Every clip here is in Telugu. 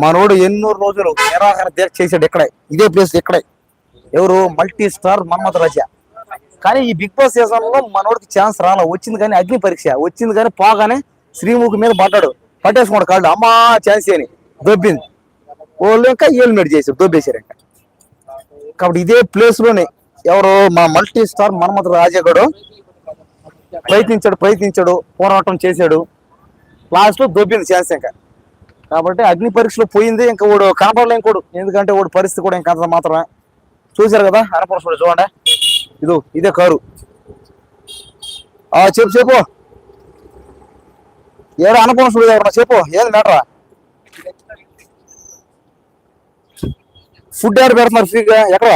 మనోడు ఎన్నో రోజులు నిరాహార దీక్ష చేశాడు ఇక్కడే, ఇదే ప్లేస్ ఇక్కడే. ఎవరు? మల్టీ స్టార్ మన్మథ రాజా. కానీ ఈ బిగ్ బాస్ సీజన్ లో మనోడికి ఛాన్స్ రాలా. వచ్చింది కానీ అగ్ని పరీక్ష వచ్చింది, కానీ పోగానే శ్రీముఖి మీద పడ్డాడు, పట్టేసుకోండి కాళ్ళు, అమ్మా ఛాన్స్ అని దొబ్బింది. వాళ్ళు ఇంకా ఏలిమేట్ చేశారు, దొబ్బేశారు ఇంకా. కాబట్టి ఇదే ప్లేస్ లోనే ఎవరు? మా మల్టీ స్టార్ మన్మథ రాజా గడు ప్రయత్నించాడు, పోరాటం చేశాడు, లాస్ట్ లో దొబ్బింది ఛాన్స్ ఇంకా. కాబట్టి అగ్ని పరీక్షలో పోయింది, ఇంకా వాడు కనపడలేం కూడా. ఎందుకంటే వాడు పరిస్థితి కూడా ఇంకా అంత మాత్రమే. చూశారు కదా అనపరచుడు, చూడండి ఇదే కారు. చెప్పు ఏదో అనపరచుడు ఎవరన్నా చెప్పు, ఏది మ్యాటరా? ఫుడ్ ఎవరు పెడుతున్నారు ఫ్రీగా? ఎక్కడ?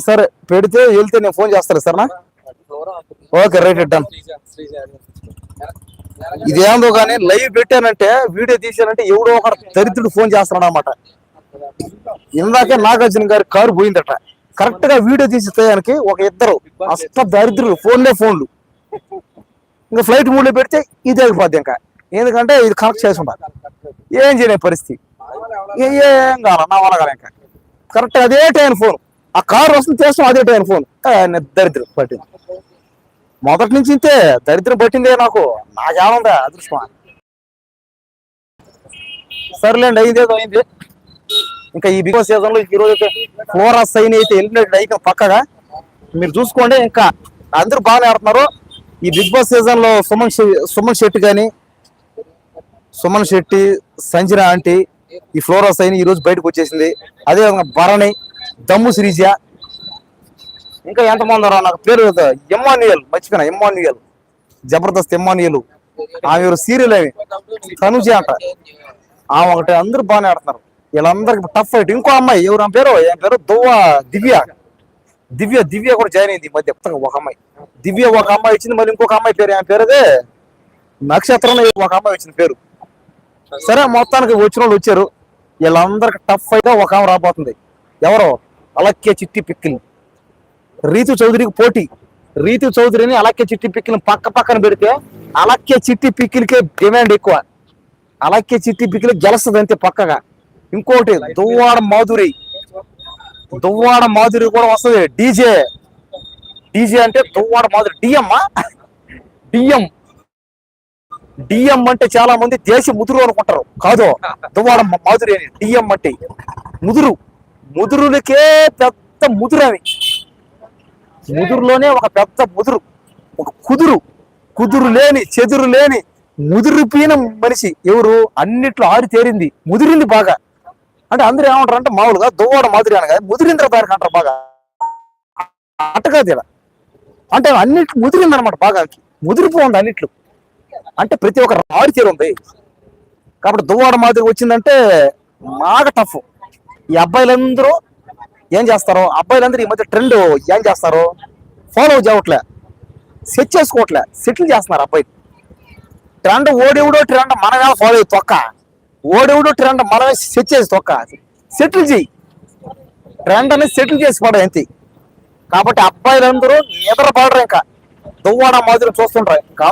సరే పెడితే వెళ్తే నేను ఫోన్ చేస్తాను సరేనా? Okay right done. ఇదేందో కానీ లైవ్ పెట్టానంటే, వీడియో తీసానంటే ఎవడో ఒక దరిద్రుడు ఫోన్ చేస్తున్నాడు అనమాట. ఇందాకే నాగార్జున గారి కారు పోయిందట, కరెక్ట్ గా వీడియో తీసి తయానికి ఒక ఇద్దరు అష్ట దరిద్రులు ఫోన్లు ఇంకా ఫ్లైట్ మూడ్ లో పెడితే ఇది అయిపోద్ది ఇంకా. ఎందుకంటే ఇది కనెక్ట్ చేసి ఉండాలి, ఏం చేయలే పరిస్థితి, ఏం కావాలి నా వల్ల ఇంకా. కరెక్ట్ అదే టైం ఫోన్, ఆ కారు వస్తుంది చేస్తాం అదే టైం ఫోన్. దరిద్రం పట్టింది, మొదటి నుంచి ఇంతే దరిద్రం పట్టిందే నాకేముందా అదృష్టం. సర్లేండి, అయింది. ఇంకా ఈ బిగ్ బాస్ సీజన్ లో ఈ రోజు అయితే ఫ్లోరా సైన్ అయితే ఎలిమినేటెడ్ అయితే పక్కగా మీరు చూసుకోండి. ఇంకా అందరూ బాగానే ఆడుతున్నారు ఈ బిగ్ బాస్ సీజన్ లో. సుమన్ శెట్టి, సంజన ఆంటీ, ఈ ఫ్లోరా సైన్ ఈ రోజు బయటకు వచ్చేసింది. అదేవిధంగా భరణి, దమ్ము శ్రీజ, ఇంకా ఎంతమంది ఉన్నారు నాకు పేరు ఎమ్మాన్యుయల్, మర్చిపోయినా ఎమ్మాన్యుయల్, జబర్దస్త్ ఎమ్మాన్యుయల్. ఆమె సీరియల్ అవి తనుజ అంట, ఆమె ఒకటి. అందరూ బాగానే ఆడుతున్నారు, వీళ్ళందరికి టఫ్ ఫైట్. ఇంకో అమ్మాయి ఎవరు? ఏం పేరు దివ్య కూడా జాయిన్ అయింది ఈ మధ్య. ఒక అమ్మాయి దివ్య, ఒక అమ్మాయి వచ్చింది. మళ్ళీ ఇంకొక అమ్మాయి పేరు ఏం పేరు? అదే నక్షత్రం, ఒక అమ్మాయి వచ్చిన పేరు. సరే మొత్తానికి వచ్చిన వాళ్ళు వచ్చారు. వీళ్ళందరికి టఫ్ ఫైట్ ఒక ఆమె రాబోతుంది. ఎవరో? అలక్కే చిట్టి పిక్కిల్, రీతు చౌదరికి పోటీ. రీతు చౌదరిని అలక్కే చిట్టి పిక్కిల్ పక్కన పెడితే అలక్కే చిట్టి పిక్కిల్కే డిమాండ్ ఎక్కువ. అలక్కే చిట్టి పిక్కిల్ గెలుస్తుంది అంతే పక్కగా. ఇంకోటి దువ్వాడ మాధురి కూడా వస్తుంది. డీజే అంటే దువ్వాడ మాధురి. డిఎం అంటే చాలా మంది దేశ ముదురు అనుకుంటారు, కాదు దువ్వాడ మాధురి అని. డిఎం అంటే ముదురులకే పెద్ద ముదురని. ముదురులోనే ఒక పెద్ద ముదురు, ఒక కుదురు లేని చెదురు లేని ముదిరిపోయిన మనిషి. ఎవరు? అన్నిట్లో ఆరి తేరింది, ముదిరింది బాగా. అంటే అందరూ ఏమంటారు అంటే మామూలుగా దువ్వాడ మాధురి అనగా ముదిరింద్ర దారికి అంటారు బాగా. అట్టకాదు ఇలా అంటే అన్నిట్లు ముదిరింది అనమాట, బాగా ముదిరిపోయింది అన్నిట్లు. అంటే ప్రతి ఒక్క ఆరి తీరు ఉంది. కాబట్టి దువ్వాడ మాధురి వచ్చిందంటే బాగా టఫ్. ఈ అబ్బాయిలందరూ ఏం చేస్తారు? అబ్బాయిలందరూ ఈ మధ్య ట్రెండ్ ఏం చేస్తారు? ఫాలో చేయట్లే, సెటిల్ చేస్తున్నారు అబ్బాయి. ట్రెండ్ ఓడెవడో ట్రెండ్ మనమే ఫాలో అయ్యి తొక్క, ఓడెవడో ట్రెండ్ మనమే సెట్ చేసి తొక్క. సెటిల్ చేయి, ట్రెండ్ అనేది సెటిల్ చేసి పడ అంతే. కాబట్టి అబ్బాయిలందరూ నిద్రపడరు. ఇంకా దువ్వాడ మాధురి చూస్తుంటారు. ఇంకా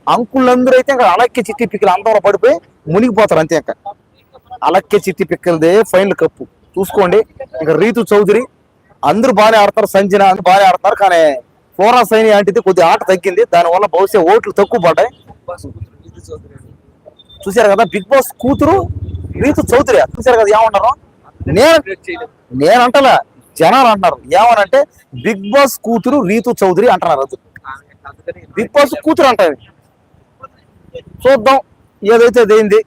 అంకుళ్ళందరూ అయితే ఇంకా అలక్కే చిట్టి పిక్కలు అందరూ పడిపోయి మునిగిపోతారు అంతే. ఇంకా అలక్కే చిట్టి పిక్కలదే ఫైనల్ కప్పు చూసుకోండి. ఇంకా రీతు చౌదరి అందరూ బాగానే ఆడతారు, సంజన అందరూ బాగానే ఆడతారు. కానీ ఫ్లోరా సైన్ లాంటిది కొద్దిగా ఆట తగ్గింది, దానివల్ల బహుశా ఓట్లు తక్కువ పడ్డాయి. చూసారు కదా బిగ్ బాస్ కూతురు రీతు చౌదరి. చూసారు కదా ఏమంటారు? నేనంటలా, జనాలు అంటున్నారు. ఏమనంటే బిగ్ బాస్ కూతురు రీతు చౌదరి అంటున్నారు. అది బిగ్ బాస్ కూతురు అంటారు. చూద్దాం ఏదైతే అదేంది.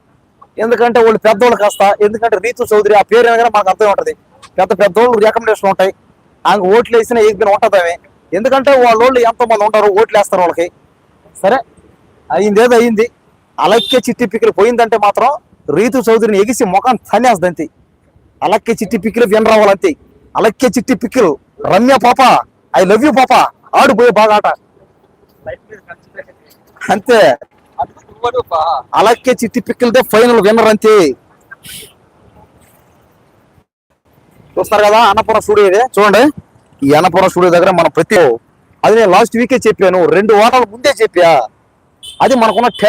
ఎందుకంటే వాళ్ళు పెద్దోళ్ళు కాస్త, ఎందుకంటే రీతు చౌదరి ఆ పేరు అనగానే మాకు అర్థం ఉంటది. పెద్దోళ్ళు రికమెండేషన్ ఉంటాయి, ఆమె ఓట్లు వేసినా ఏది ఉంటుంది ఆమె. ఎందుకంటే వాళ్ళు ఎంతో మంది ఉంటారు, ఓట్లు వేస్తారు వాళ్ళకి. సరే అయింది. అలక్కే చిట్టి పిక్కలు పోయిందంటే మాత్రం రీతు చౌదరిని ఎగిసి ముఖం తన్నేస్తుంది అంతే. అలక్కే చిట్టి పిక్కలు విన్ రావాలంతే. అలక్కే చిట్టి పిక్కలు రమ్య పాప, ఐ లవ్ యూ పాప, ఆడిపోయే బాగా ఆట అంతే. అలక్కే చిట్టి పిక్కలదే ఫైనల్ విన్నర్ అంతే. చూస్తారు కదా అన్నపూర్ణ స్టూడియో ఇదే చూడండి. ఈ అన్నపూర్ణ స్టూడియో దగ్గర మనం అది నేను లాస్ట్ వీకే చెప్పాను, 2 వారాల ముందే చెప్పా. అది మనకున్న